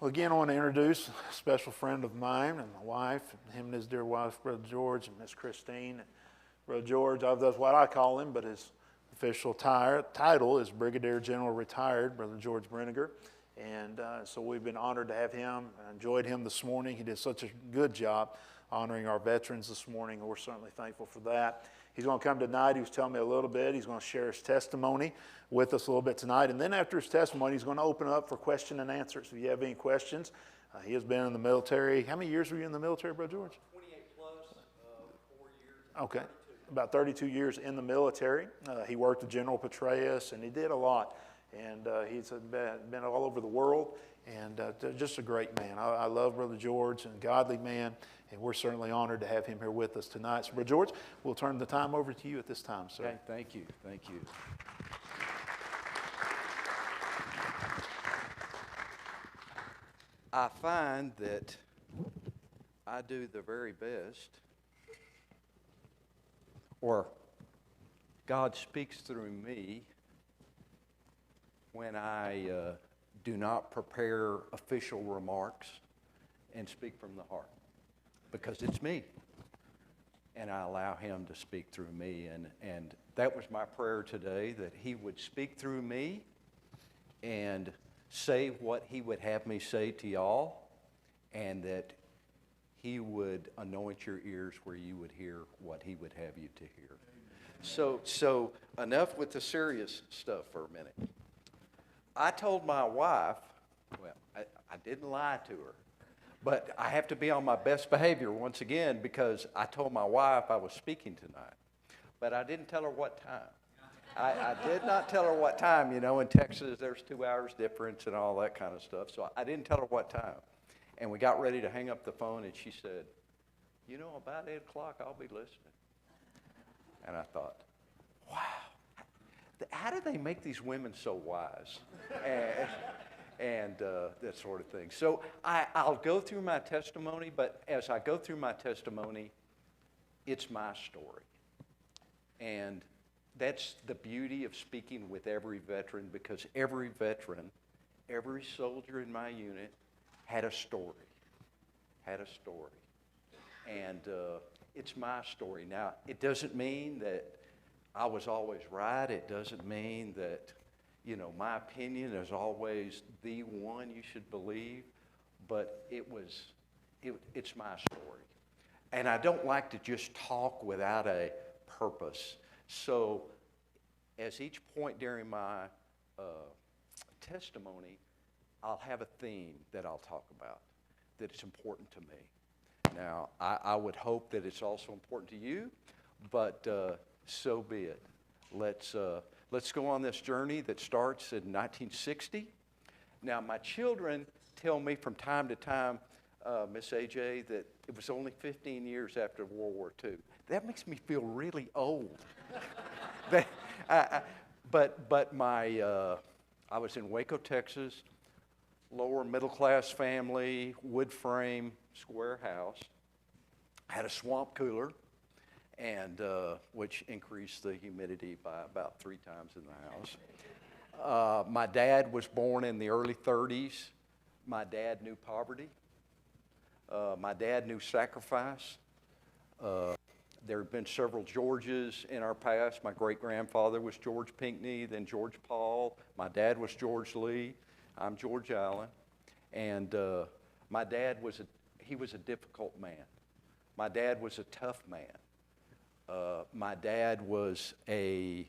Well, again, I want to introduce a special friend of mine and my wife, and him and his dear wife, Brother George, and Miss Christine. And Brother George, that's what I call him, but his official title is Brigadier General Retired, Brother George Brinegar. And so we've been honored to have him. I enjoyed him this morning. He did such a good job honoring our veterans this morning, and we're certainly thankful for that. He's going to come tonight. He was telling me a little bit. He's going to share his testimony with us a little bit tonight. And then after his testimony, he's going to open up for question and answers. If you have any questions, he has been in the military. How many years were you in the military, Brother George? 28 plus, 4 years. Okay. 32. About 32 years in the military. He worked with General Petraeus, and he did a lot. And he's been all over the world, and just a great man. I love Brother George, and a godly man, and we're certainly honored to have him here with us tonight. So, Brother George, we'll turn the time over to you at this time, sir. Okay, thank you, thank you. I find that I do the very best, or God speaks through me when I do not prepare official remarks and speak from the heart, because it's me, and I allow him to speak through me. And that was my prayer today, that he would speak through me and say what he would have me say to y'all, and that he would anoint your ears where you would hear what he would have you to hear. So enough with the serious stuff for a minute. I told my wife, well, I didn't lie to her, but I have to be on my best behavior once again, because I told my wife I was speaking tonight, but I didn't tell her what time. I did not tell her what time. You know, in Texas, there's 2 hours difference and all that kind of stuff, so I didn't tell her what time. And we got ready to hang up the phone, and she said, you know, about 8 o'clock, I'll be listening. And I thought, wow. How do they make these women so wise? and that sort of thing. So I'll go through my testimony, but as I go through my testimony, it's my story. And that's the beauty of speaking with every veteran, because every veteran, every soldier in my unit had a story. And it's my story. Now, it doesn't mean that I was always right. It doesn't mean that, you know, my opinion is always the one you should believe, but it's my story. And I don't like to just talk without a purpose. So as each point during my testimony, I'll have a theme that I'll talk about that is important to me. Now, I would hope that it's also important to you, but so be it. Let's go on this journey that starts in 1960. Now, my children tell me from time to time, Miss AJ, that it was only 15 years after World War II. That makes me feel really old. But I was in Waco, Texas, lower middle class family, wood frame, square house. Had a swamp cooler, and which increased the humidity by about 3 times in the house. My dad was born in the early 30s. My dad knew poverty. My dad knew sacrifice. There have been several Georges in our past. My great-grandfather was George Pinckney, then George Paul. My dad was George Lee. I'm George Allen. And my dad was a difficult man. My dad was a tough man. My dad was a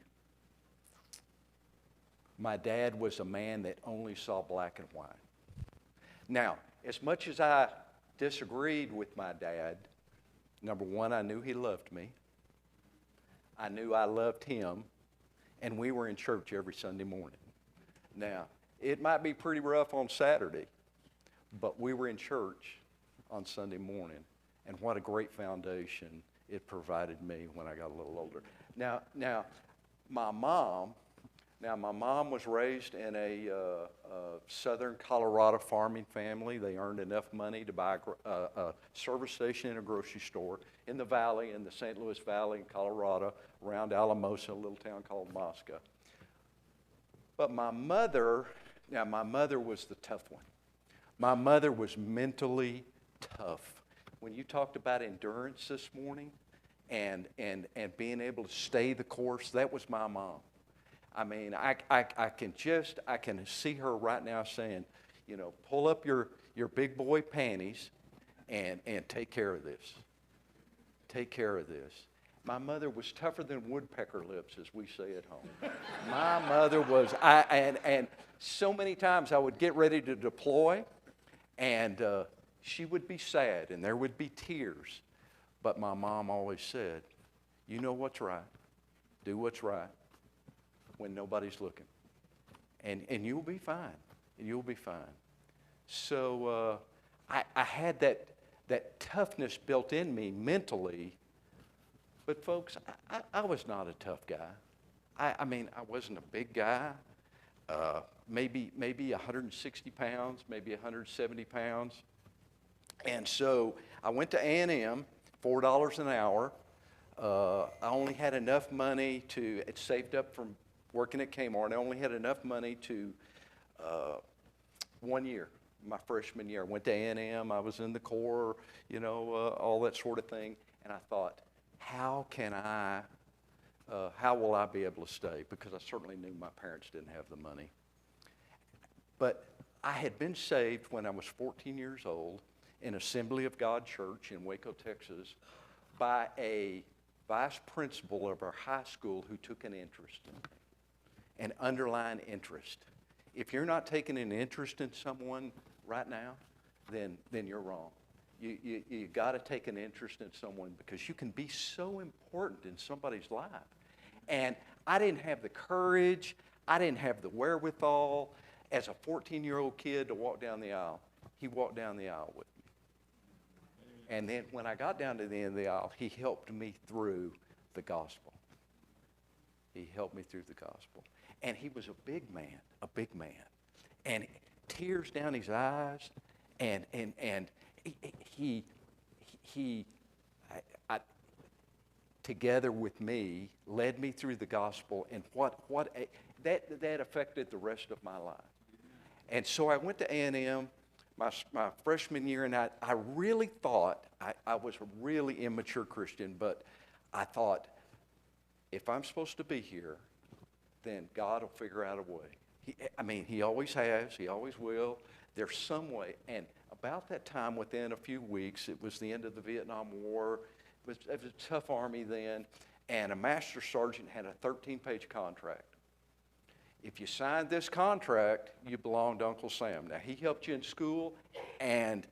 man that only saw black and white. Now, as much as I disagreed with my dad, number one, I knew he loved me. I knew I loved him, and we were in church every Sunday morning. Now, it might be pretty rough on Saturday, but we were in church on Sunday morning, and what a great foundation it provided me when I got a little older. Now, my mom was raised in a southern Colorado farming family. They earned enough money to buy a service station and a grocery store in the valley, in the St. Louis Valley in Colorado, around Alamosa, a little town called Mosca. But my mother was the tough one. My mother was mentally tough. When you talked about endurance this morning and being able to stay the course, that was my mom. I mean, I can see her right now saying, you know, pull up your big boy panties and take care of this. Take care of this. My mother was tougher than woodpecker lips, as we say at home. My mother was, and so many times I would get ready to deploy, and she would be sad, and there would be tears. But my mom always said, you know what's right. Do what's right when nobody's looking. And you'll be fine. And you'll be fine. So I had that toughness built in me mentally. But folks, I was not a tough guy. I mean, I wasn't a big guy. Maybe 160 pounds, maybe 170 pounds. And so I went to A&M, $4 an hour. I only had enough money it saved up from working at Kmart. I only had enough money to 1 year, my freshman year. I went to A&M, I was in the Corps, you know, all that sort of thing. And I thought, how will I be able to stay? Because I certainly knew my parents didn't have the money. But I had been saved when I was 14 years old in Assembly of God Church in Waco, Texas, by a vice principal of our high school who took an interest in me, an underlying interest. If you're not taking an interest in someone right now, then you're wrong. You got to take an interest in someone because you can be so important in somebody's life. And I didn't have the courage, I didn't have the wherewithal as a 14-year-old kid to walk down the aisle. He walked down the aisle with me. And then when I got down to the end of the aisle, he helped me through the gospel. He helped me through the gospel. And he was a big man. And tears down his eyes, and he together with me, led me through the gospel, and that affected the rest of my life. And so I went to A&M my freshman year, and I really thought, I was a really immature Christian, but I thought, if I'm supposed to be here, then God will figure out a way. He always has, he always will. There's some way. And about that time, within a few weeks, it was the end of the Vietnam War. It was a tough army then, and a master sergeant had a 13-page contract. If you signed this contract, you belonged to Uncle Sam. Now, he helped you in school, and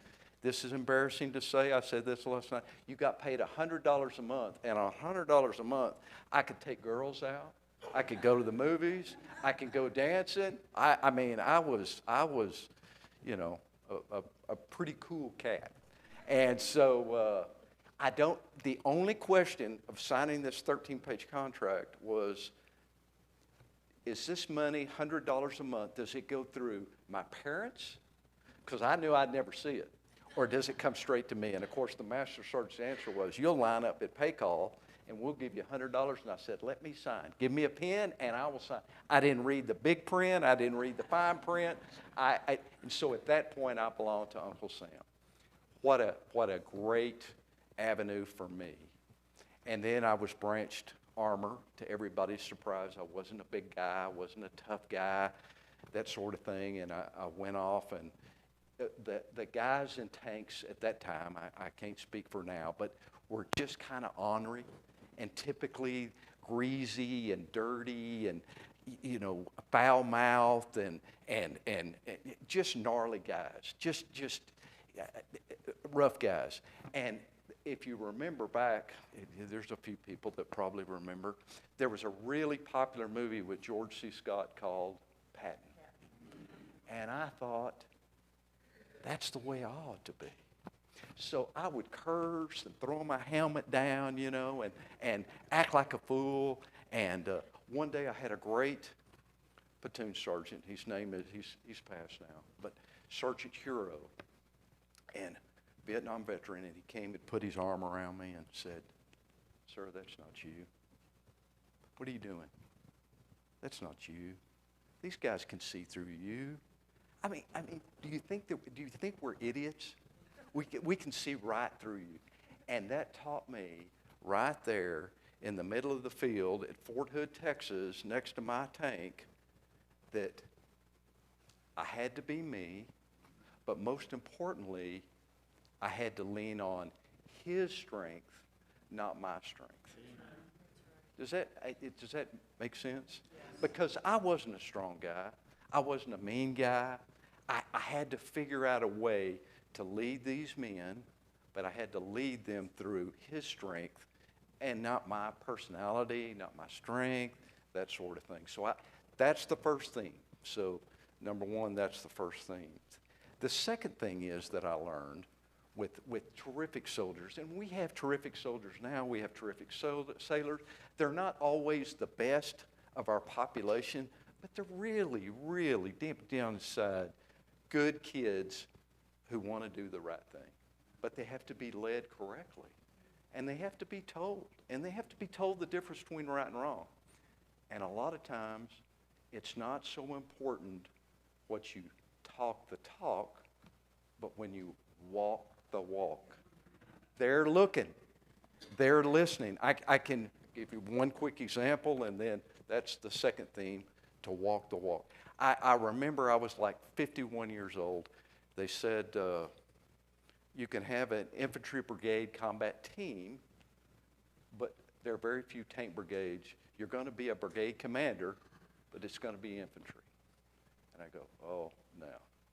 this is embarrassing to say. I said this last night. You got paid $100 a month, and on $100 a month, I could take girls out. I could go to the movies. I could go dancing. I was, you know, a pretty cool cat. And so the only question of signing this 13-page contract was, is this money, $100 a month, does it go through my parents? Because I knew I'd never see it. Or does it come straight to me? And of course, the master sergeant's answer was, you'll line up at pay call, and we'll give you $100. And I said, let me sign. Give me a pen, and I will sign. I didn't read the big print. I didn't read the fine print. And so at that point, I belonged to Uncle Sam. What a great avenue for me. And then I was branched armor. To everybody's surprise, I wasn't a big guy. I wasn't a tough guy, that sort of thing. And I went off, and the guys in tanks at that time, I can't speak for now, but were just kind of ornery and typically greasy and dirty and, you know, foul-mouthed and just gnarly guys, just rough guys. And if you remember back, there's a few people that probably remember, there was a really popular movie with George C. Scott called Patton. And I thought, that's the way I ought to be. So I would curse and throw my helmet down, you know, and act like a fool. And one day I had a great platoon sergeant. His name is, he's passed now, but Sergeant Huro, and Vietnam veteran, and he came and put his arm around me and said, sir, that's not you. What are you doing? That's not you. These guys can see through you. do you think we're idiots? We can see right through you. And that taught me right there in the middle of the field at Fort Hood, Texas, next to my tank, that I had to be me, but most importantly, I had to lean on his strength, not my strength. Does that make sense? Because I wasn't a strong guy. I wasn't a mean guy. I had to figure out a way to lead these men, but I had to lead them through his strength and not my personality, not my strength, that sort of thing. So that's the first thing. So number one, that's the first thing. The second thing is that I learned with terrific soldiers, and we have terrific soldiers now, we have terrific sailors. They're not always the best of our population, but they're really, really deep down inside good kids who want to do the right thing. But they have to be led correctly, and they have to be told, and they have to be told the difference between right and wrong. And a lot of times, it's not so important what you talk the talk, but when you walk the walk. They're looking. They're listening. I can give you one quick example, and then that's the second theme, to walk the walk. I remember I was like 51 years old. They said, you can have an infantry brigade combat team, but there are very few tank brigades. You're going to be a brigade commander, but it's going to be infantry. And I go, oh, no,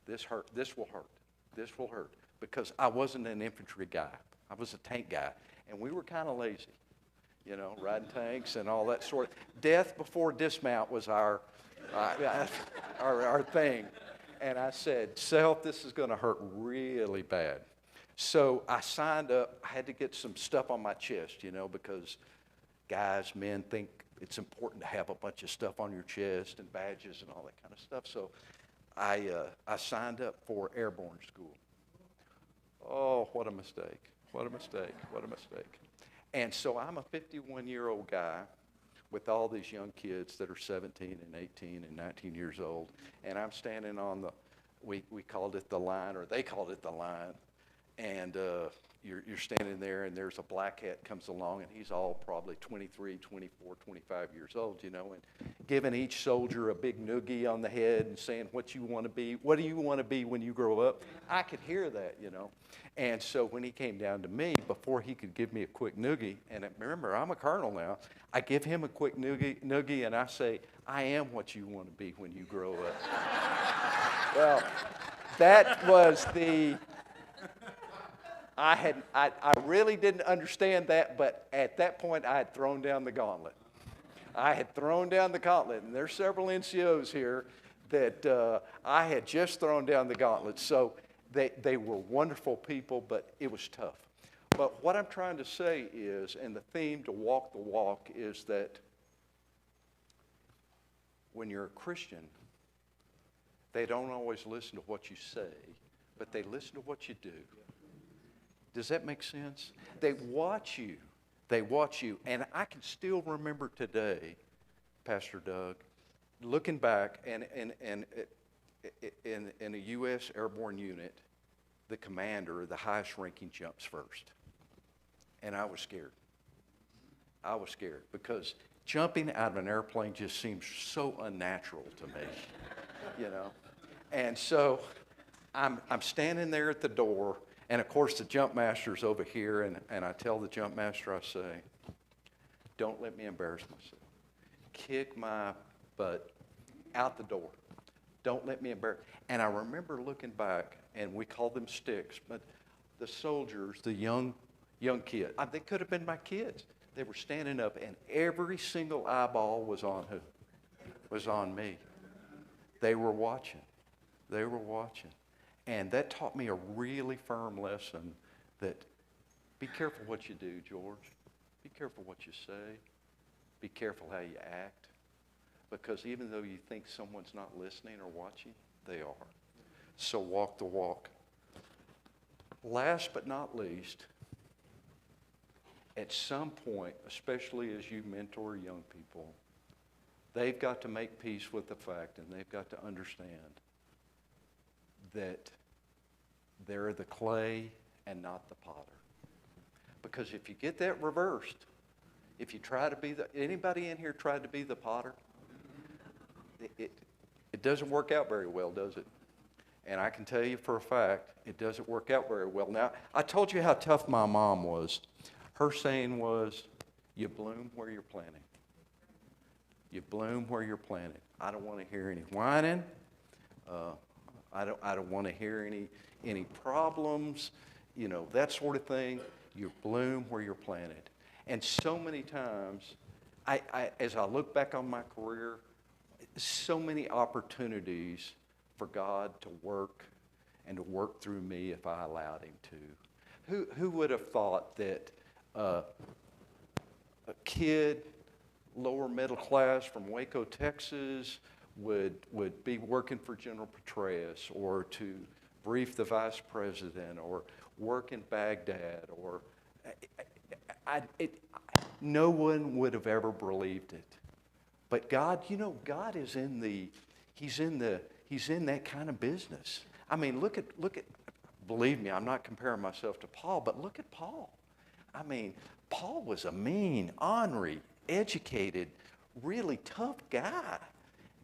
this hurt. This will hurt. This will hurt. Because I wasn't an infantry guy. I was a tank guy. And we were kind of lazy, riding tanks and all that sort. Death before dismount was our thing. And I said, self, this is going to hurt really bad. So I signed up. I had to get some stuff on my chest, because guys, men think it's important to have a bunch of stuff on your chest and badges and all that kind of stuff. So I signed up for airborne school. Oh, what a mistake. What a mistake. What a mistake. And so I'm a 51-year-old guy with all these young kids that are 17 and 18 and 19 years old. And I'm standing on we called it the line, or they called it the line. And you're standing there, and there's a black hat comes along, and he's all probably 23, 24, 25 years old, and giving each soldier a big noogie on the head and saying, what you want to be, what do you want to be when you grow up? I could hear that, And so when he came down to me, before he could give me a quick noogie, and remember, I'm a colonel now, I give him a quick noogie, and I say, I am what you want to be when you grow up. Well, that was I really didn't understand that, but at that point, I had thrown down the gauntlet. I had thrown down the gauntlet, and there's several NCOs here that I had just thrown down the gauntlet. So they were wonderful people, but it was tough. But what I'm trying to say is, and the theme to walk the walk is that when you're a Christian, they don't always listen to what you say, but they listen to what you do. Does that make sense? They watch you. They watch you. And I can still remember today, Pastor Doug, looking back, and in a U.S. airborne unit, the commander, the highest ranking, jumps first. And I was scared. I was scared because jumping out of an airplane just seems so unnatural to me, And so I'm standing there at the door. And, of course, the jump master's over here, and I tell the jump master, I say, don't let me embarrass myself. Kick my butt out the door. Don't let me embarrass. And I remember looking back, and we called them sticks, but the soldiers, the young kids, they could have been my kids. They were standing up, and every single eyeball was on who? Was on me. They were watching. They were watching. And that taught me a really firm lesson that be careful what you do, George. Be careful what you say. Be careful how you act. Because even though you think someone's not listening or watching, they are. So walk the walk. Last but not least, at some point, especially as you mentor young people, they've got to make peace with the fact, and they've got to understand that they're the clay and not the potter. Because if you get that reversed, if you try to be anybody in here tried to be the potter? It doesn't work out very well, does it? And I can tell you for a fact, it doesn't work out very well. Now, I told you how tough my mom was. Her saying was, you bloom where you're planted. You bloom where you're planted. I don't want to hear any whining. I don't want to hear any problems, that sort of thing. You bloom where you're planted. And so many times, as I look back on my career, so many opportunities for God to work and to work through me if I allowed him to. Who would have thought that a kid, lower middle class from Waco, Texas, would be working for General Petraeus, or to brief the vice president, or work in Baghdad, or no one would have ever believed it. But God, God is He's in that kind of business. I mean, look at, believe me, I'm not comparing myself to Paul, but look at Paul. I mean, Paul was a mean, ornery, educated, really tough guy.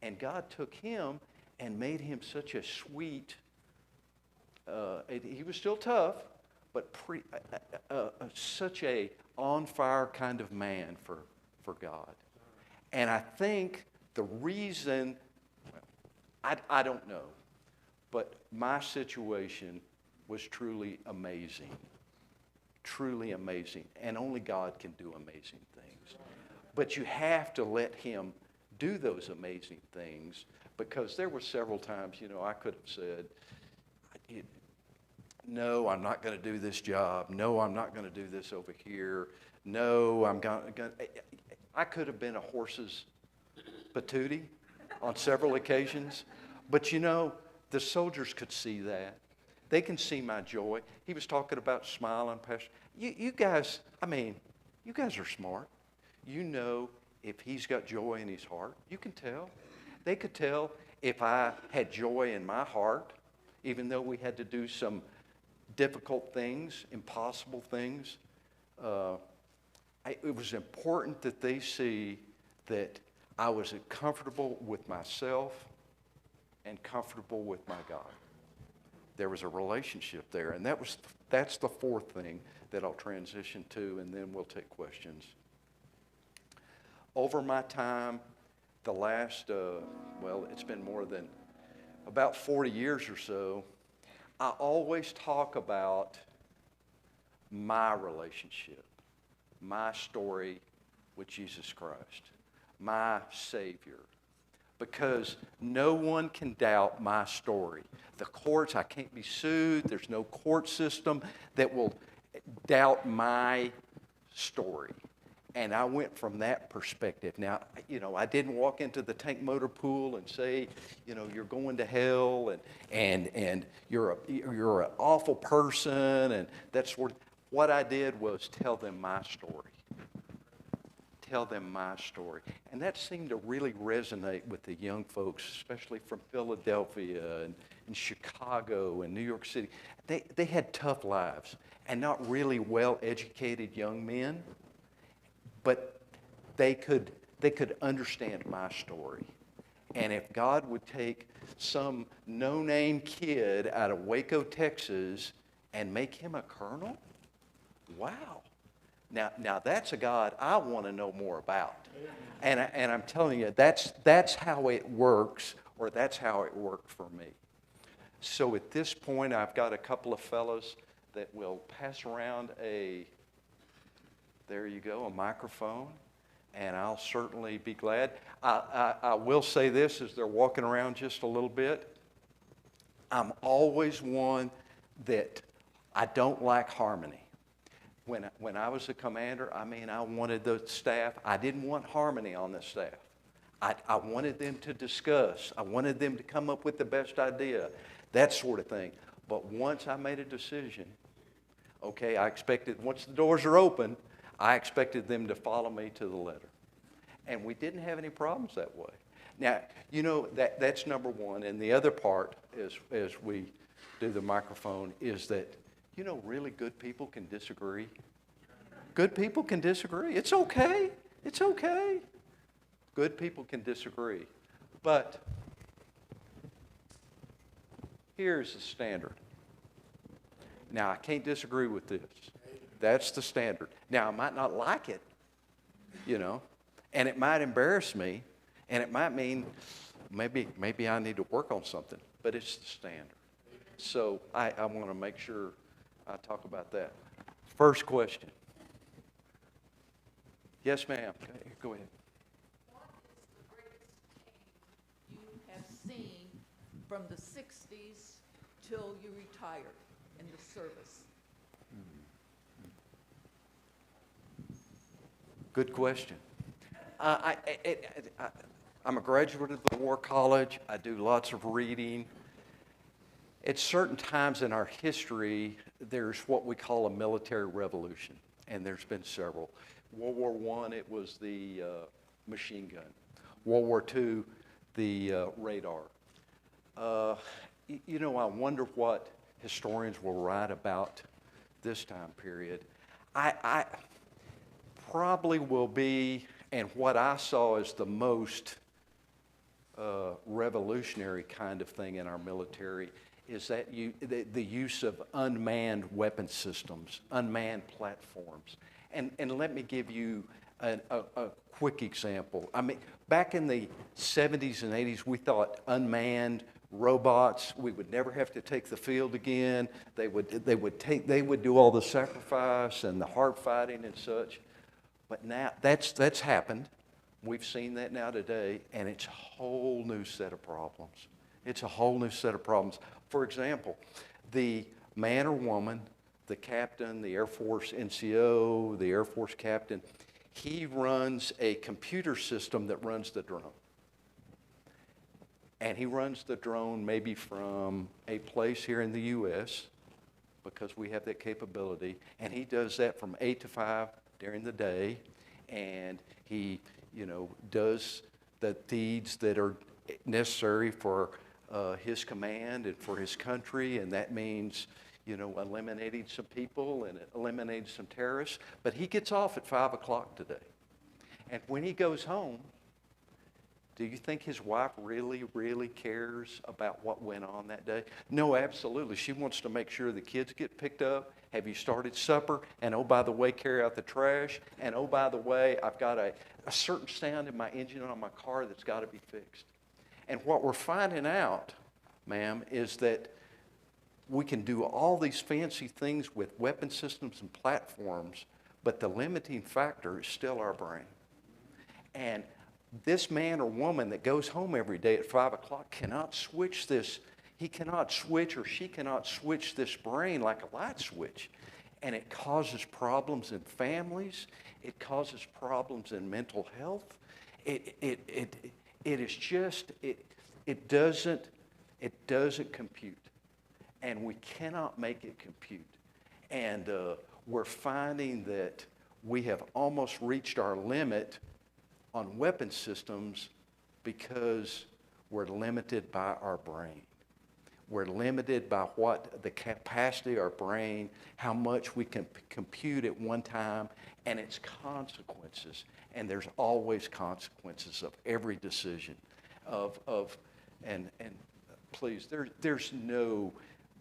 And God took him and made him such a sweet, he was still tough, but such a on-fire kind of man for God. And I think the reason, I don't know, but my situation was truly amazing. Truly amazing. And only God can do amazing things. But you have to let him do those amazing things, because there were several times, I could have said, no, I'm not going to do this job. No, I'm not going to do this over here. No, I'm going to... I could have been a horse's patootie on several occasions. But the soldiers could see that. They can see my joy. He was talking about smiling, Pastor. You guys, you guys are smart. If he's got joy in his heart. You can tell. They could tell if I had joy in my heart, even though we had to do some difficult things, impossible things. It was important that they see that I was comfortable with myself and comfortable with my God. There was a relationship there, and that's the fourth thing that I'll transition to, and then we'll take questions. Over my time, the last, it's been more than about 40 years or so, I always talk about my relationship, my story with Jesus Christ, my Savior. Because no one can doubt my story. The courts, I can't be sued. There's no court system that will doubt my story. And I went from that perspective. Now, I didn't walk into the tank motor pool and say, you're going to hell and you're an awful person and that sort of. What I did was tell them my story. Tell them my story. And that seemed to really resonate with the young folks, especially from Philadelphia and Chicago and New York City. They had tough lives and not really well-educated young men. But they could understand my story. And if God would take some no-name kid out of Waco, Texas, and make him a colonel, wow. Now that's a God I want to know more about. And I'm telling you, that's how it works, or that's how it worked for me. So at this point, I've got a couple of fellows that will pass around there you go, a microphone, and I'll certainly be glad. I will say this as they're walking around just a little bit. I'm always one that I don't like harmony. When I was a commander, I wanted the staff, I didn't want harmony on the staff. I wanted them to discuss. I wanted them to come up with the best idea, that sort of thing. But once I made a decision, okay, I expected, once the doors are open, I expected them to follow me to the letter. And we didn't have any problems that way. Now, that's number one. And the other part, as we do the microphone is that, you know, really good people can disagree. Good people can disagree. It's okay. It's okay. Good people can disagree. But here's the standard. Now, I can't disagree with this. That's the standard. Now, I might not like it, you know, and it might embarrass me, and it might mean maybe I need to work on something, but it's the standard. So I want to make sure I talk about that. First question. Yes, ma'am. Go ahead. What is the greatest change you have seen from the 60s till you retired in the service? Good question. I'm a graduate of the War College. I do lots of reading. At certain times in our history, there's what we call a military revolution, and there's been several. World War I, it was the machine gun. World War II, the radar. You know, I wonder what historians will write about this time period. I probably will be, and what I saw as the most revolutionary kind of thing in our military is that the use of unmanned weapon systems, unmanned platforms. And let me give you a quick example. I mean, back in the 70s and 80s, we thought unmanned robots, we would never have to take the field again. They would do all the sacrifice and the hard fighting and such. But now that's happened. We've seen that now today, and it's a whole new set of problems. It's a whole new set of problems. For example, the man or woman, the captain, the Air Force NCO, the Air Force captain, he runs a computer system that runs the drone. And he runs the drone maybe from a place here in the U.S., because we have that capability, and he does that from 8 to 5 during the day, and he, you know, does the deeds that are necessary for his command and for his country, and that means, you know, eliminating some people and eliminating some terrorists. But he gets off at 5 o'clock today. And when he goes home, do you think his wife really, really cares about what went on that day? No, absolutely. She wants to make sure the kids get picked up. Have you started supper? And oh, by the way, carry out the trash. And oh, by the way, I've got a certain sound in my engine on my car that's got to be fixed. And what we're finding out, ma'am, is that we can do all these fancy things with weapon systems and platforms, but the limiting factor is still our brain. And this man or woman that goes home every day at 5 o'clock cannot switch this. He cannot switch, or she cannot switch this brain like a light switch. And it causes problems in families. It causes problems in mental health. It doesn't compute. And we cannot make it compute. And we're finding that we have almost reached our limit on weapon systems because we're limited by our brain. We're limited by what the capacity of our brain, how much we can compute at one time, and its consequences. And there's always consequences of every decision. And please, there's no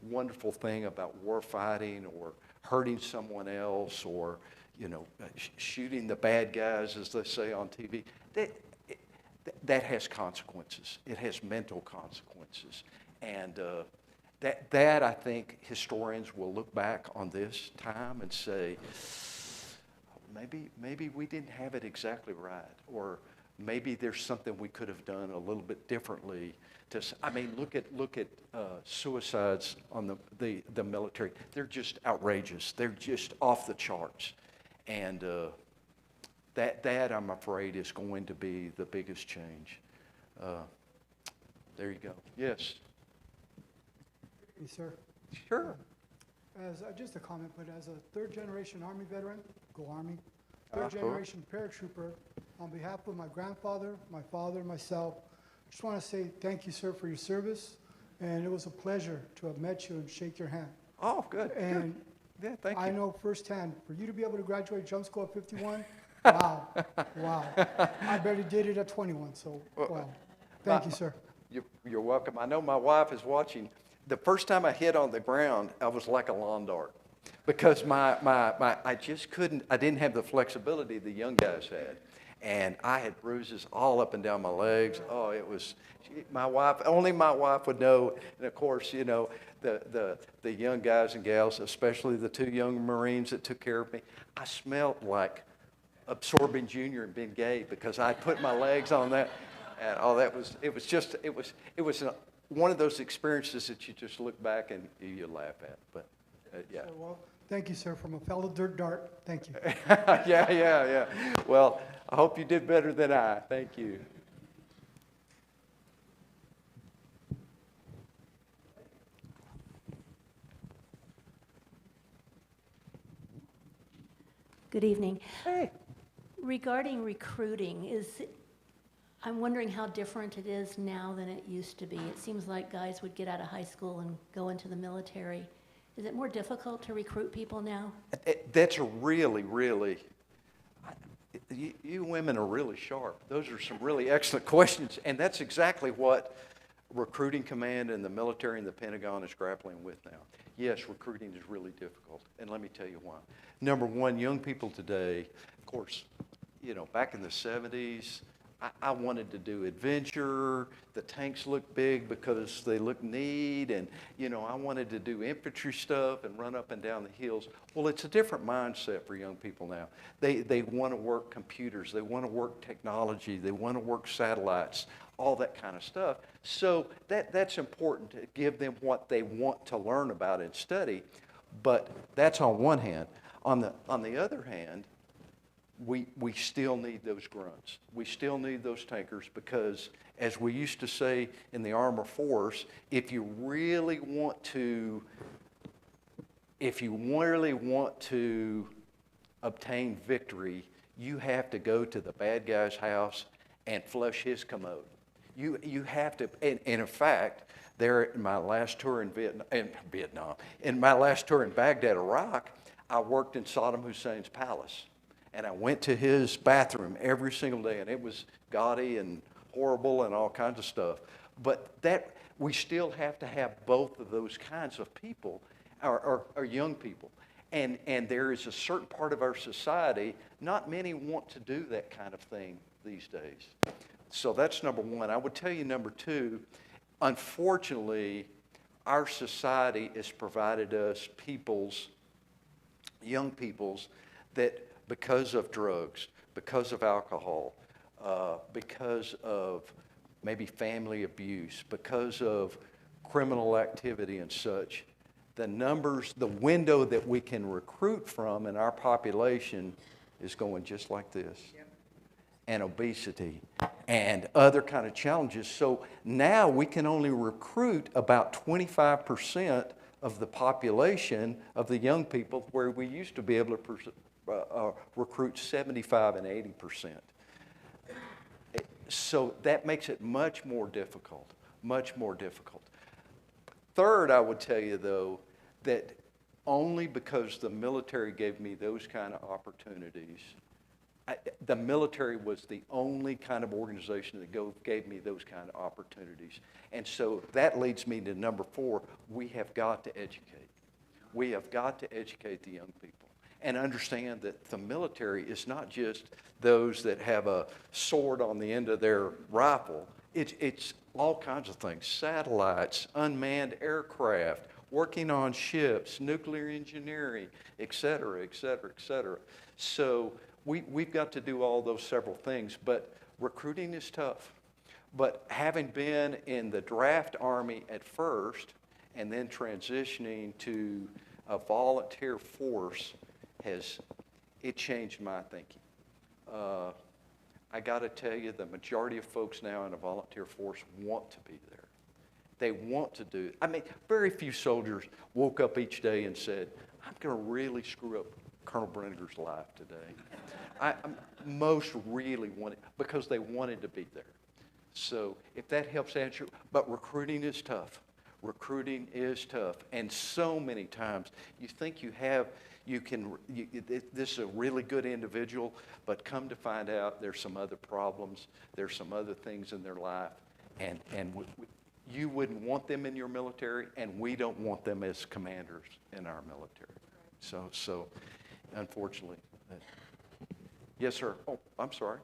wonderful thing about war fighting or hurting someone else or, you know, shooting the bad guys, as they say on TV. That has consequences. It has mental consequences. And that I think historians will look back on this time and say, maybe we didn't have it exactly right, or maybe there's something we could have done a little bit differently. I mean, look at suicides on the military. They're just outrageous. They're just off the charts. And that I'm afraid is going to be the biggest change. There you go. Yes. Yes, sir. Sure. As just a comment, but as a third-generation Army veteran, go Army, Cool. third-generation paratrooper, on behalf of my grandfather, my father, myself, just want to say thank you, sir, for your service and it was a pleasure to have met you and shake your hand. Oh, good. And Yeah, thank you. I know firsthand, for you to be able to graduate jump school at 51, wow, wow. I barely did it at 21, so wow. Thank you, sir. You're welcome. I know my wife is watching. The first time I hit on the ground, I was like a lawn dart because I just couldn't, I didn't have the flexibility the young guys had. And I had bruises all up and down my legs. Oh, it was, my wife, only my wife would know. And of course, you know, the young guys and gals, especially the two young Marines that took care of me, I smelled like absorbing Junior and Ben Gay because I put my legs on that. And oh, it was one of those experiences that you just look back and you laugh at. But yeah. Well, thank you, sir. From a fellow dirt dart, thank you. Yeah. Well, I hope you did better than I. Thank you. Good evening. Hey. Regarding recruiting, I'm wondering how different it is now than it used to be. It seems like guys would get out of high school and go into the military. Is it more difficult to recruit people now? That's a really, you women are really sharp. Those are some really excellent questions. And that's exactly what recruiting command and the military and the Pentagon is grappling with now. Yes, recruiting is really difficult. And let me tell you why. Number one, young people today, of course, you know, back in the 70s, I wanted to do adventure. The tanks looked big because they looked neat. And, you know, I wanted to do infantry stuff and run up and down the hills. Well, it's a different mindset for young people now. They want to work computers. They want to work technology. They want to work satellites, all that kind of stuff. So that's important to give them what they want to learn about and study. But that's on one hand. On the other hand, we still need those grunts. We still need those tankers because, as we used to say in the Armor Force, if you really want to obtain victory, you have to go to the bad guy's house and flush his commode. You have to, and in fact, there in my last tour in my last tour in Baghdad, Iraq, I worked in Saddam Hussein's palace. And I went to his bathroom every single day, and it was gaudy and horrible and all kinds of stuff. But we still have to have both of those kinds of people, or young people. And there is a certain part of our society, not many want to do that kind of thing these days. So that's number one. I would tell you number two, unfortunately, our society has provided us young peoples that, because of drugs, because of alcohol, because of maybe family abuse, because of criminal activity and such, the window that we can recruit from in our population is going just like this. Yep. And obesity and other kind of challenges. So now we can only recruit about 25% of the population of the young people, where we used to be able to recruit 75 and 80%. So that makes it much more difficult. Third, I would tell you, though, that only because the military gave me those kind of opportunities, the military was the only kind of organization that gave me those kind of opportunities. And so that leads me to number 4, we have got to educate. We have got to educate the young people and understand that the military is not just those that have a sword on the end of their rifle. It's all kinds of things: satellites, unmanned aircraft, working on ships, nuclear engineering, et cetera, et cetera, et cetera. So we've got to do all those several things, but recruiting is tough. But having been in the draft army at first and then transitioning to a volunteer force, it changed my thinking. I got to tell you, the majority of folks now in a volunteer force want to be there. They want to do it. I mean, very few soldiers woke up each day and said, I'm going to really screw up Colonel Brinegar's life today. Most really wanted, because they wanted to be there. So if that helps answer, but recruiting is tough. recruiting is tough. And so many times you think this is a really good individual, but come to find out there's some other problems, there's some other things in their life, and you wouldn't want them in your military, and we don't want them as commanders in our military. So unfortunately. Yes, sir. Oh, I'm sorry.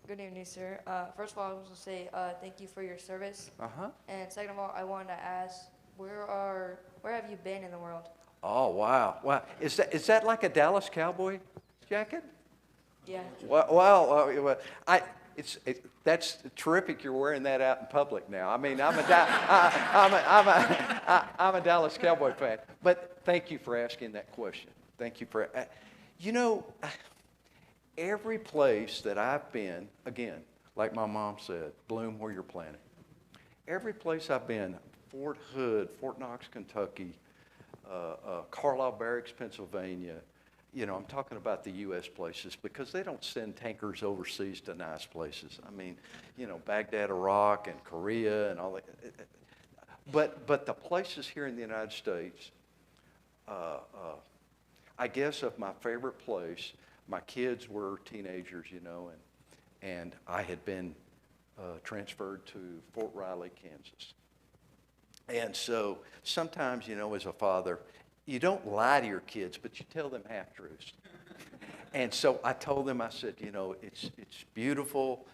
Good evening, sir. First of all, I was going to say thank you for your service. Uh-huh. And second of all, I wanted to ask, where have you been in the world? Oh, wow. Wow. Is that like a Dallas Cowboy jacket? Yeah. Well, that's terrific. You're wearing that out in public now. I mean, I'm a Dallas Cowboy fan. But thank you for asking that question. Thank you for, every place that I've been, again, like my mom said, bloom where you're planted. Every place I've been, Fort Hood, Fort Knox, Kentucky, Carlisle Barracks, Pennsylvania. I'm talking about the U.S. places because they don't send tankers overseas to nice places. I mean, Baghdad, Iraq, and Korea, and all that. But the places here in the United States, I guess of my favorite place, my kids were teenagers, and I had been transferred to Fort Riley, Kansas. And so sometimes, as a father, you don't lie to your kids, but you tell them half-truths. And so I told them, I said, it's beautiful.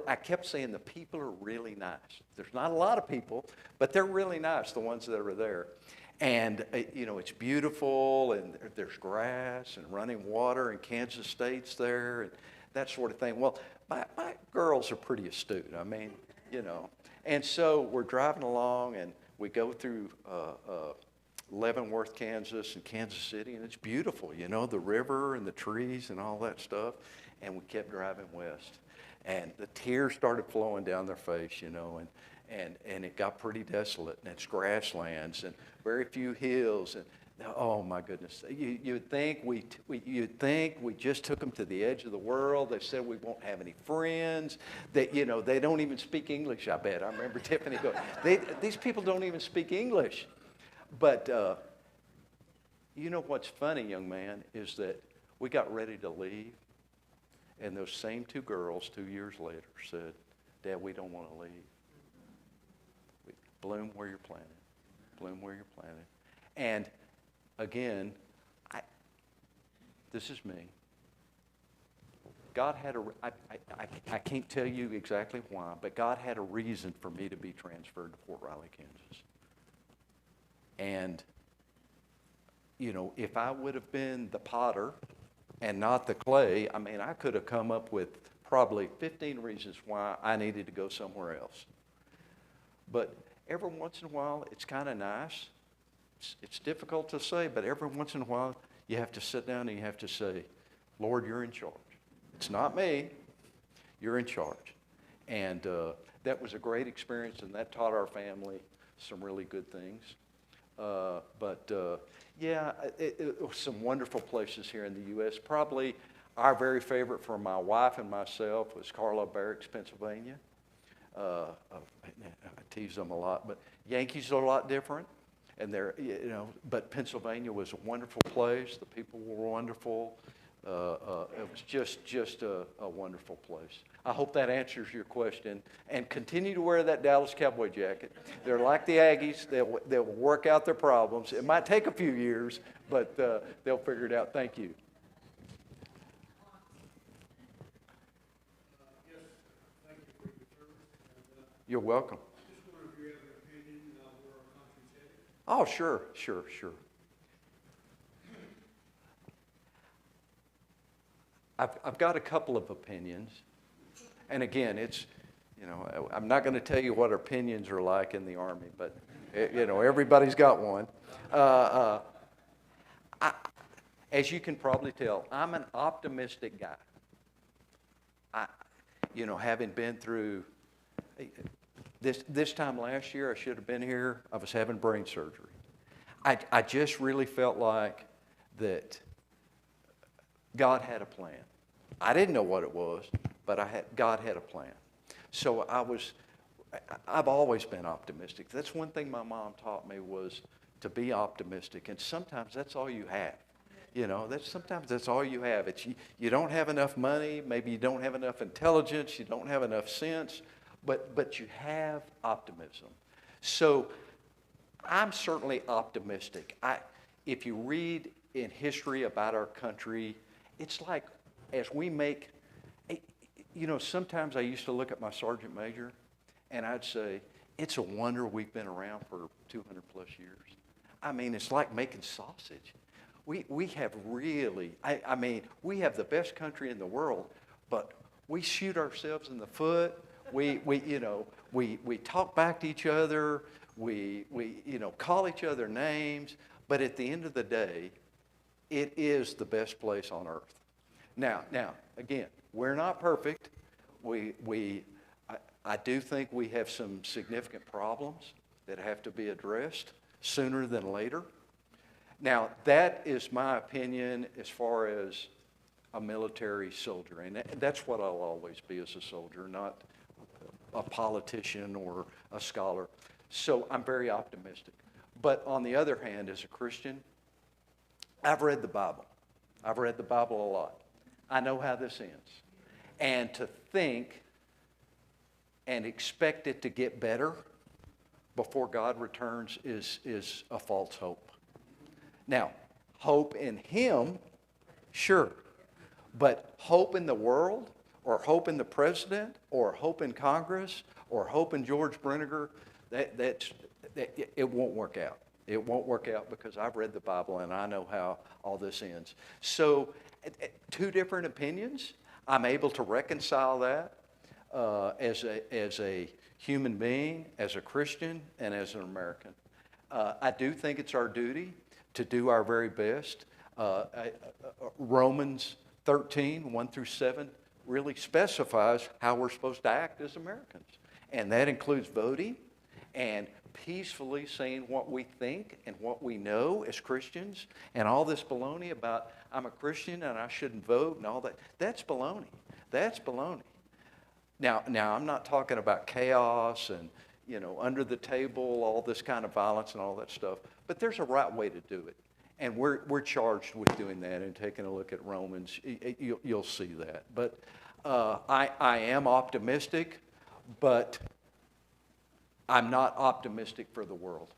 I kept saying the people are really nice. There's not a lot of people, but they're really nice, the ones that are there. And, it's beautiful, and there's grass and running water, and Kansas State's there, and that sort of thing. Well, my girls are pretty astute. I mean, And so we're driving along, and we go through Leavenworth, Kansas, and Kansas City, and it's beautiful, the river and the trees and all that stuff. And we kept driving west. And the tears started flowing down their face, and it got pretty desolate, and it's grasslands and very few hills, and oh my goodness, you'd think we just took them to the edge of the world. They said we won't have any friends. That they don't even speak English. I bet. I remember Tiffany going, these people don't even speak English. But what's funny, young man, is that we got ready to leave, and those same two girls 2 years later said, "Dad, we don't want to leave. Bloom where you're planted. Bloom where you're planted." And again, this is me. God had I can't tell you exactly why, but God had a reason for me to be transferred to Fort Riley, Kansas. And, if I would have been the potter and not the clay, I could have come up with probably 15 reasons why I needed to go somewhere else. But every once in a while, it's kind of nice. It's difficult to say, but every once in a while, you have to sit down and you have to say, "Lord, you're in charge. It's not me. You're in charge." And that was a great experience, and that taught our family some really good things. It was some wonderful places here in the U.S. Probably our very favorite for my wife and myself was Carlisle Barracks, Pennsylvania. I tease them a lot, but Yankees are a lot different. And but Pennsylvania was a wonderful place. The people were wonderful. It was just a wonderful place. I hope that answers your question. And continue to wear that Dallas Cowboy jacket. They're like the Aggies. They'll work out their problems. It might take a few years, but they'll figure it out. Thank you. Yes, thank you for your service. You're welcome. Just wonder if you have an opinion where our country's headed. Oh, sure. I've got a couple of opinions. And again, I'm not going to tell you what our opinions are like in the Army, but, everybody's got one. As you can probably tell, I'm an optimistic guy. Having been through, this time last year, I should have been here, I was having brain surgery. I just really felt like that God had a plan. I didn't know what it was, but God had a plan. So I've always been optimistic. That's one thing my mom taught me, was to be optimistic. And sometimes that's all you have. You know, sometimes that's all you have. You don't have enough money, maybe you don't have enough intelligence, you don't have enough sense, but you have optimism. So I'm certainly optimistic. If you read in history about our country, it's like as we make, you know, sometimes I used to look at my sergeant major and I'd say, it's a wonder we've been around for 200 plus years. I mean, it's like making sausage. We have really, I mean, we have the best country in the world, but we shoot ourselves in the foot. We talk back to each other. We call each other names. But at the end of the day, it is the best place on earth. Now, again, we're not perfect. I do think we have some significant problems that have to be addressed sooner than later. Now, that is my opinion as far as a military soldier. And that's what I'll always be as a soldier, not a politician or a scholar. So I'm very optimistic. But on the other hand, as a Christian, I've read the Bible. I've read the Bible a lot. I know how this ends. And to think and expect it to get better before God returns is a false hope. Now, hope in Him, sure. But hope in the world, or hope in the president, or hope in Congress, or hope in George Brinegar, it won't work out. It won't work out because I've read the Bible and I know how all this ends. So, two different opinions. I'm able to reconcile that as a human being, as a Christian, and as an American. I do think it's our duty to do our very best. Romans 13, 1 through 7, really specifies how we're supposed to act as Americans. And that includes voting and peacefully saying what we think and what we know as Christians, and all this baloney about I'm a Christian and I shouldn't vote and all that. That's baloney. That's baloney. Now I'm not talking about chaos and, under the table, all this kind of violence and all that stuff. But there's a right way to do it. And we're charged with doing that and taking a look at Romans. You'll see that. But I am optimistic, but I'm not optimistic for the world.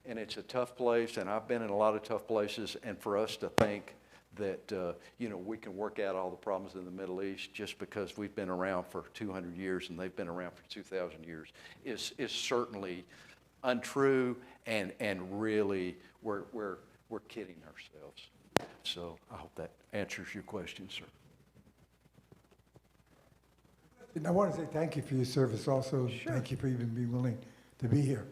And it's a tough place, and I've been in a lot of tough places. And for us to think that, we can work out all the problems in the Middle East just because we've been around for 200 years and they've been around for 2,000 years is certainly untrue, and really we're kidding ourselves. So I hope that answers your question, sir. And I want to say thank you for your service also. Sure. Thank you for even being willing to be here.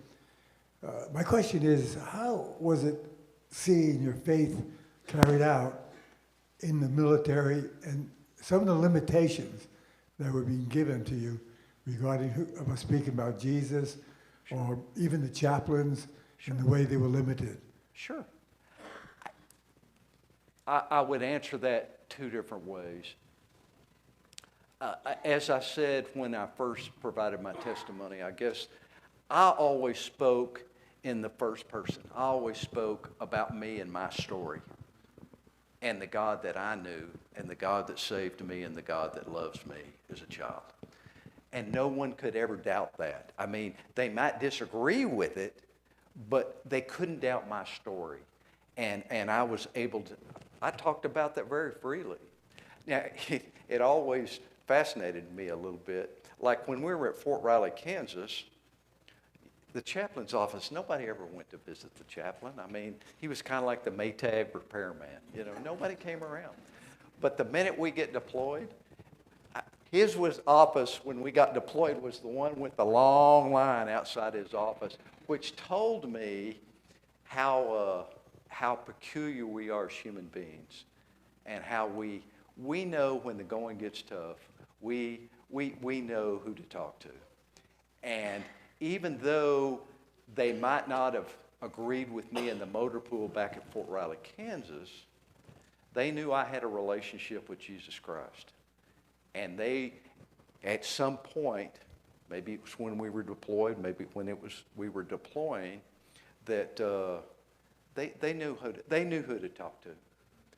My question is, how was it seeing your faith carried out in the military and some of the limitations that were being given to you regarding, I was speaking about Jesus, or even the chaplains and the way they were limited? Sure. I would answer that two different ways. As I said when I first provided my testimony, I guess I always spoke in the first person. I always spoke about me and my story, and the God that I knew, and the God that saved me, and the God that loves me as a child. And no one could ever doubt that. I mean, they might disagree with it, but they couldn't doubt my story. And I was able to, I talked about that very freely. Now, it always fascinated me a little bit. Like when we were at Fort Riley, Kansas, the chaplain's office, nobody ever went to visit the chaplain. I mean, he was kind of like the Maytag repairman. Nobody came around. But the minute we get deployed, his office when we got deployed was the one with the long line outside his office, which told me how peculiar we are as human beings, and how we know when the going gets tough, we know who to talk to. And even though they might not have agreed with me in the motor pool back at Fort Riley, Kansas, they knew I had a relationship with Jesus Christ. And they, at some point, maybe it was when we were deployed, maybe when it was we were deploying, that they knew who to talk to.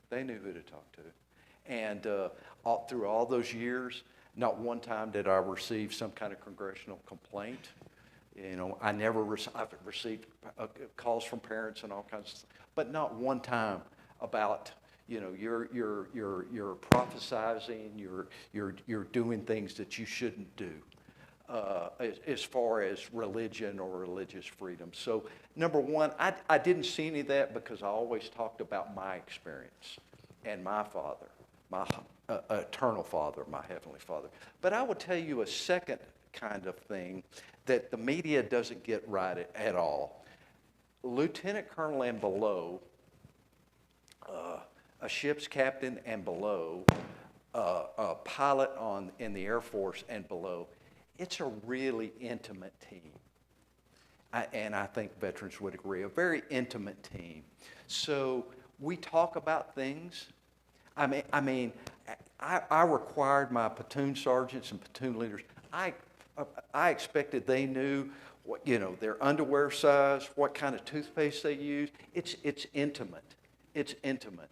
They knew who to talk to. And through all those years, not one time did I receive some kind of congressional complaint. You know, I've received calls from parents and all kinds of stuff, but not one time about, you know, you're prophesizing, you're doing things that you shouldn't do, as far as religion or religious freedom. So number one, I didn't see any of that because I always talked about my experience and my Father, my eternal Father, my Heavenly Father. But I will tell you a second kind of thing that the media doesn't get right at all. Lieutenant Colonel and below, a ship's captain and below, a pilot in the Air Force and below, it's a really intimate team. And I think veterans would agree, a very intimate team. So we talk about things. I mean, I required my platoon sergeants and platoon leaders, I expected they knew what, you know, their underwear size, what kind of toothpaste they use. It's intimate. It's intimate.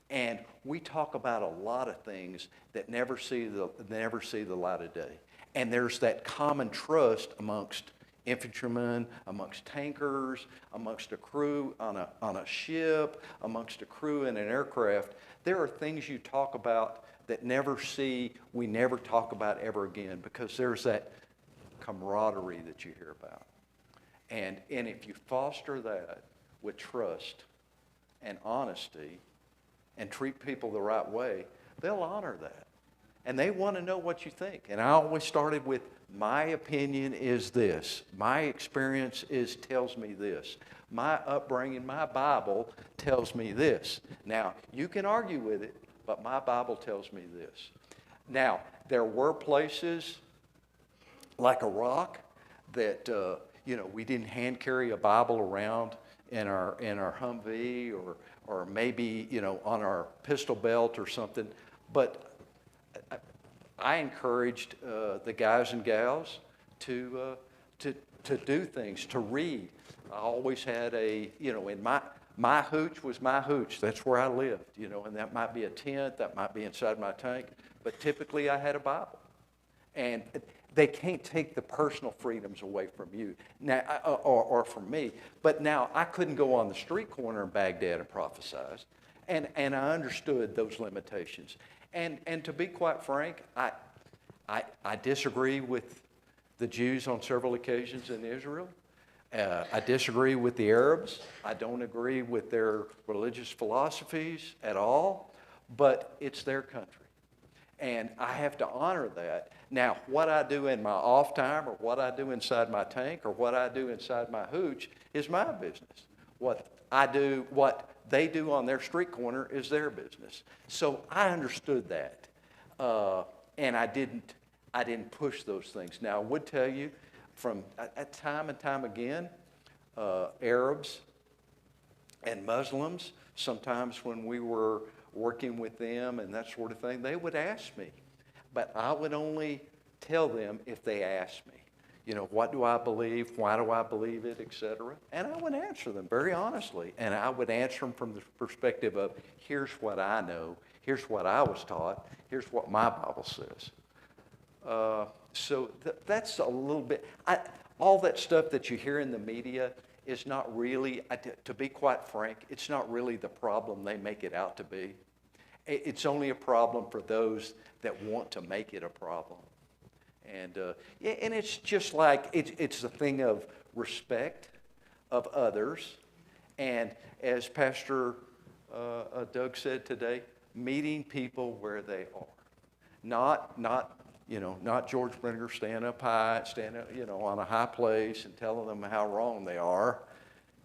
And we talk about a lot of things that never see the light of day. And there's that common trust amongst infantrymen, amongst tankers, amongst a crew on a ship, amongst a crew in an aircraft. There are things you talk about that we never talk about ever again, because there's that camaraderie that you hear about. And if you foster that with trust and honesty and treat people the right way, they'll honor that. And they want to know what you think. And I always started with, my opinion is this. My experience tells me this. My upbringing, my Bible tells me this. Now, you can argue with it, but my Bible tells me this. Now, there were places like Iraq that, you know, we didn't hand carry a Bible around in our Humvee or maybe, you know, on our pistol belt or something. But I encouraged the guys and gals to do things, to read. I always had my hooch was my hooch. That's where I lived, you know, and that might be a tent, that might be inside my tank, but typically I had a Bible. And they can't take the personal freedoms away from you now, or from me. But now I couldn't go on the street corner in Baghdad and prophesize, and I understood those limitations. And to be quite frank, I disagree with the Jews on several occasions in Israel. I disagree with the Arabs. I don't agree with their religious philosophies at all, but it's their country. And I have to honor that. Now, what I do in my off time or what I do inside my tank or what I do inside my hooch is my business. What they do on their street corner is their business. So I understood that. And I didn't push those things. Now, I would tell you, from time and time again, Arabs and Muslims, sometimes when we were working with them and that sort of thing, they would ask me. But I would only tell them if they asked me. You know, what do I believe? Why do I believe it, etc. And I would answer them very honestly. And I would answer them from the perspective of, here's what I know, here's what I was taught, here's what my Bible says. So that's a little bit, all that stuff that you hear in the media is not really, to be quite frank, it's not really the problem they make it out to be. It's only a problem for those that want to make it a problem. And it's just like, it's a thing of respect of others. And as Pastor Doug said today, meeting people where they are. Not George Brinegar stand up high, on a high place and telling them how wrong they are.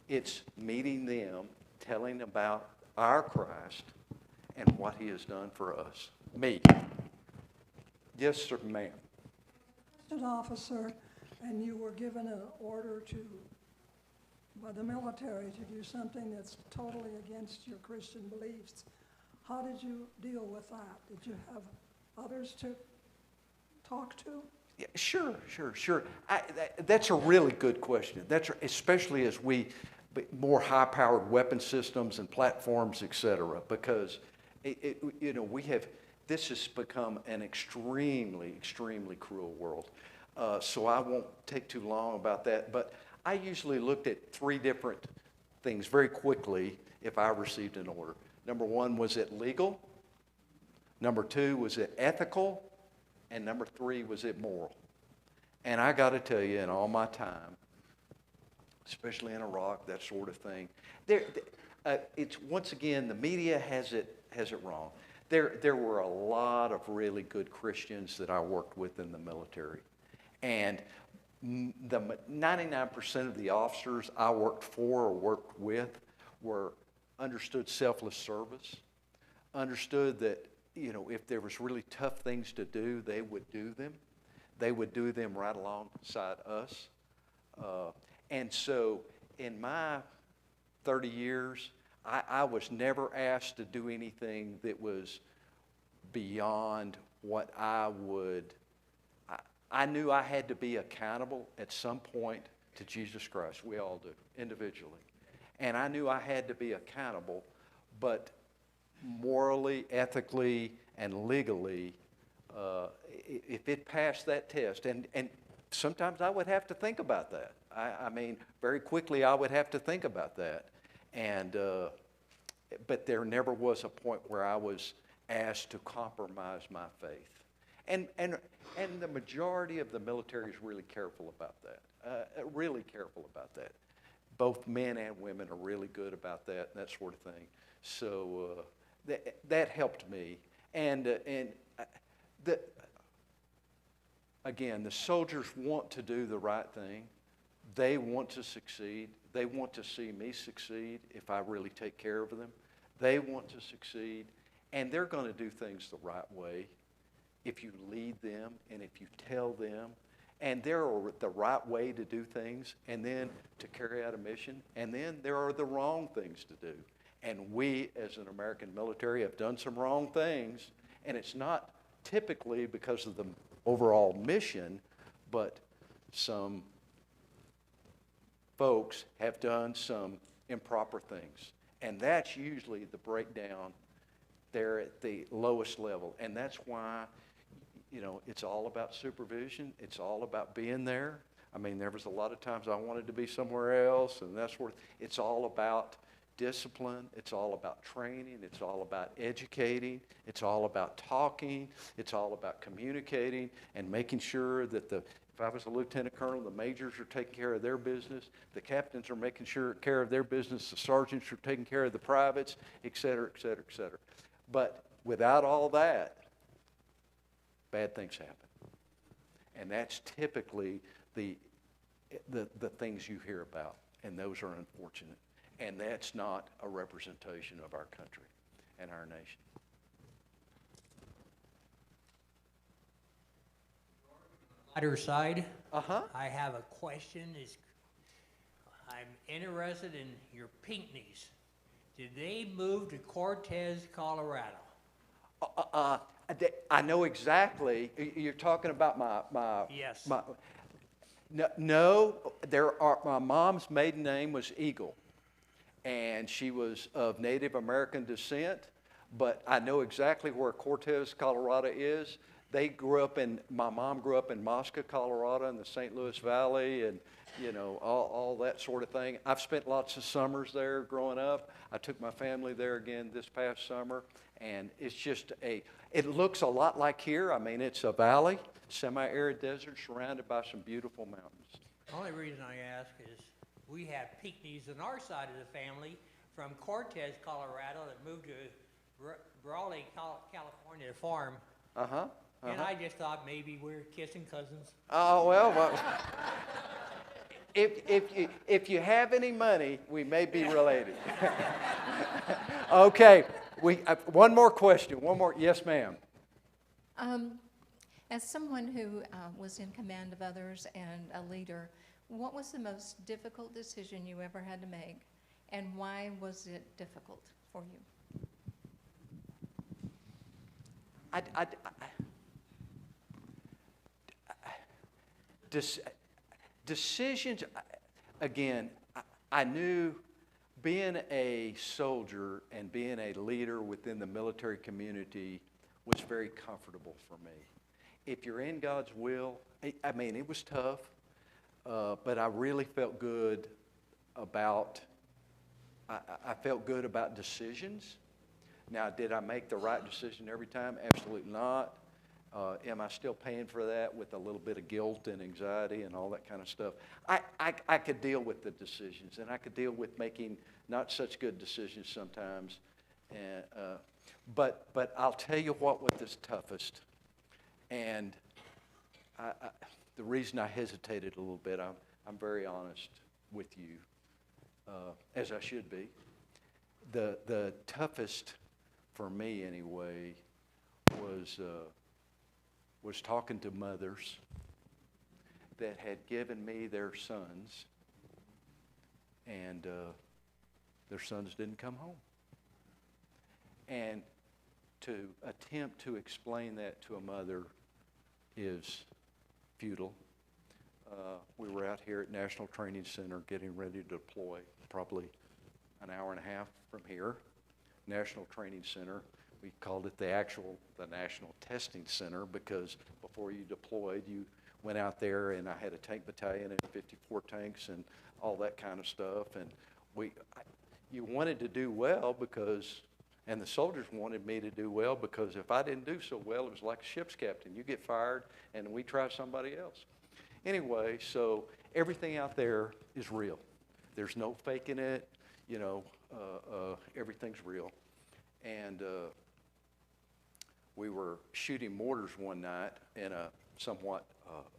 It's meeting them, telling about our Christ and what he has done for us. Me. Yes, sir, ma'am. An officer, and you were given an order by the military to do something that's totally against your Christian beliefs. How did you deal with that? Did you have others to talk to? Yeah, sure. That's a really good question. Especially as more high-powered weapon systems and platforms, et cetera, because this has become an extremely, extremely cruel world. So I won't take too long about that, but I usually looked at 3 different things very quickly if I received an order. Number 1, was it legal? Number 2, was it ethical? And number 3, was it moral? And I got to tell you, in all my time, especially in Iraq, that sort of thing, it's once again the media has it wrong. There were a lot of really good Christians that I worked with in the military, and the 99% of the officers I worked for or worked with understood selfless service, understood that if there was really tough things to do, they would do them. They would do them right alongside us. And so in my 30 years, I was never asked to do anything that was beyond what I knew I had to be accountable at some point to Jesus Christ. We all do, individually. And I knew I had to be accountable, but morally, ethically, and legally, if it passed that test, and sometimes I would have to think about that. I mean, very quickly I would have to think about that. And, but there never was a point where I was asked to compromise my faith. And the majority of the military is really careful about that, really careful about that. Both men and women are really good about that and that sort of thing. So that helped me. And again, the soldiers want to do the right thing. They want to succeed. They want to see me succeed if I really take care of them. They want to succeed. And they're going to do things the right way if you lead them and if you tell them. And there are the right way to do things and then to carry out a mission. And then there are the wrong things to do. And we, as an American military, have done some wrong things. And it's not typically because of the overall mission, but some folks have done some improper things. And that's usually the breakdown there at the lowest level. And that's why, it's all about supervision. It's all about being there. I mean, there was a lot of times I wanted to be somewhere else, and that's where it's all about discipline. It's all about training. It's all about educating. It's all about talking. It's all about communicating and making sure that if I was a lieutenant colonel, the majors are taking care of their business. The captains are making care of their business. The sergeants are taking care of the privates, et cetera, et cetera, et cetera. But without all that, bad things happen. And that's typically the things you hear about, and those are unfortunate. And that's not a representation of our country and our nation. Lighter side, Uh-huh. I have a question. I'm interested in your Pinckneys. Did they move to Cortez, Colorado? I know exactly. You're talking about my Yes. No, my mom's maiden name was Eagle, and she was of Native American descent, but I know exactly where Cortez, Colorado is. My mom grew up in Mosca, Colorado, in the St. Louis Valley, and all that sort of thing. I've spent lots of summers there growing up. I took my family there again this past summer, and it's just it looks a lot like here. I mean, it's a valley, semi-arid desert surrounded by some beautiful mountains. The only reason I ask is we have Pinckneys on our side of the family from Cortez, Colorado, that moved to Brawley, California to farm. Uh-huh. And I just thought maybe we're kissing cousins. Oh, well, if you have any money, we may be related. Okay, one more question. Yes, ma'am. As someone who was in command of others and a leader, what was the most difficult decision you ever had to make, and why was it difficult for you? Decisions, again, I knew being a soldier and being a leader within the military community was very comfortable for me. If you're in God's will, I mean, it was tough, but I really felt good about, I felt good about decisions. Now, did I make the right decision every time? Absolutely not. Am I still paying for that with a little bit of guilt and anxiety and all that kind of stuff? I could deal with the decisions, and I could deal with making not such good decisions sometimes. And, but I'll tell you what was the toughest. And the reason I hesitated a little bit, I'm very honest with you, as I should be. The toughest for me anyway was talking to mothers that had given me their sons, and their sons didn't come home. And to attempt to explain that to a mother is futile. We were out here at National Training Center getting ready to deploy, probably an hour and a half from here. National Training Center. We called it the National Testing Center because before you deployed, you went out there, and I had a tank battalion and 54 tanks and all that kind of stuff. And you wanted to do well and the soldiers wanted me to do well because if I didn't do so well, it was like a ship's captain. You get fired, and we try somebody else. Anyway, so everything out there is real. There's no faking it. Everything's real. And we were shooting mortars one night in a somewhat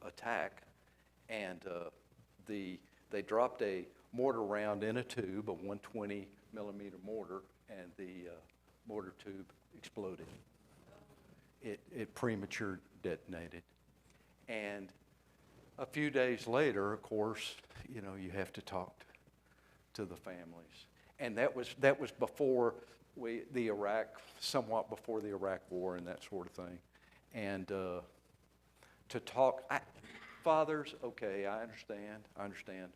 attack, and they dropped a mortar round in a tube, a 120 millimeter mortar, and the mortar tube exploded. It premature detonated. And a few days later, of course, you have to talk to the families. And that was before somewhat before the Iraq War and that sort of thing. And to talk, fathers, okay, I understand.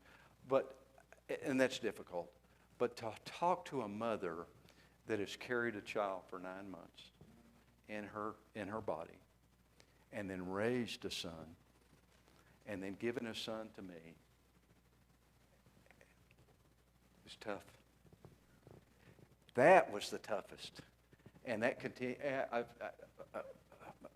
And that's difficult. But to talk to a mother that has carried a child for 9 months in her body, and then raised a son, and then given a son to me, it's tough. That was the toughest. And that continued.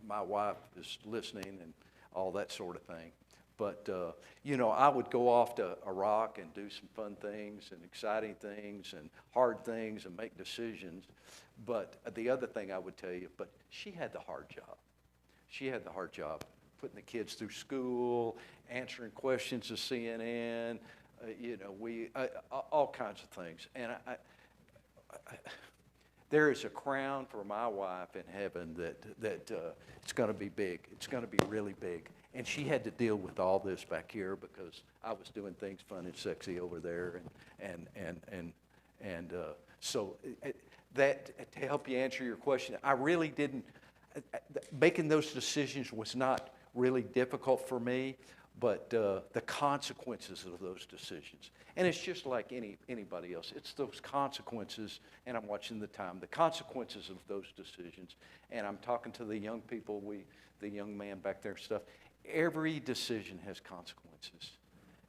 My wife is listening and all that sort of thing. But, I would go off to Iraq and do some fun things and exciting things and hard things and make decisions. But the other thing I would tell you, but she had the hard job. She had the hard job, putting the kids through school, answering questions to CNN, all kinds of things. And there is a crown for my wife in heaven that it's going to be big. It's going to be really big. And she had to deal with all this back here because I was doing things fun and sexy over there, and so that to help you answer your question, I really didn't. Making those decisions was not really difficult for me, but the consequences of those decisions. And it's just like anybody else. It's those consequences, and I'm watching the time, the consequences of those decisions. And I'm talking to the young people, the young man back there and stuff. Every decision has consequences,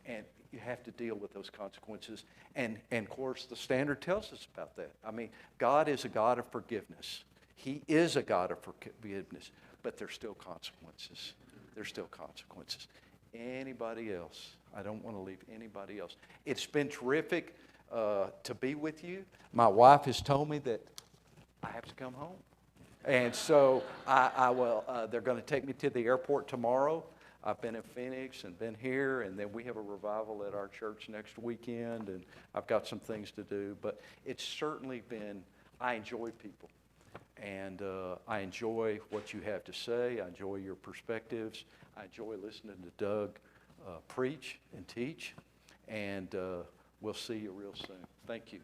and you have to deal with those consequences. And of course, the standard tells us about that. I mean, God is a God of forgiveness. He is a God of forgiveness, but there's still consequences. There's still consequences. Anybody else? I don't want to leave anybody else. It's been terrific to be with you. My wife has told me that I have to come home. And so I will, they're going to take me to the airport tomorrow. I've been in Phoenix and been here, and then we have a revival at our church next weekend, and I've got some things to do. But it's certainly been, I enjoy people, and I enjoy what you have to say. I enjoy your perspectives. I enjoy listening to Doug preach and teach, and we'll see you real soon. Thank you.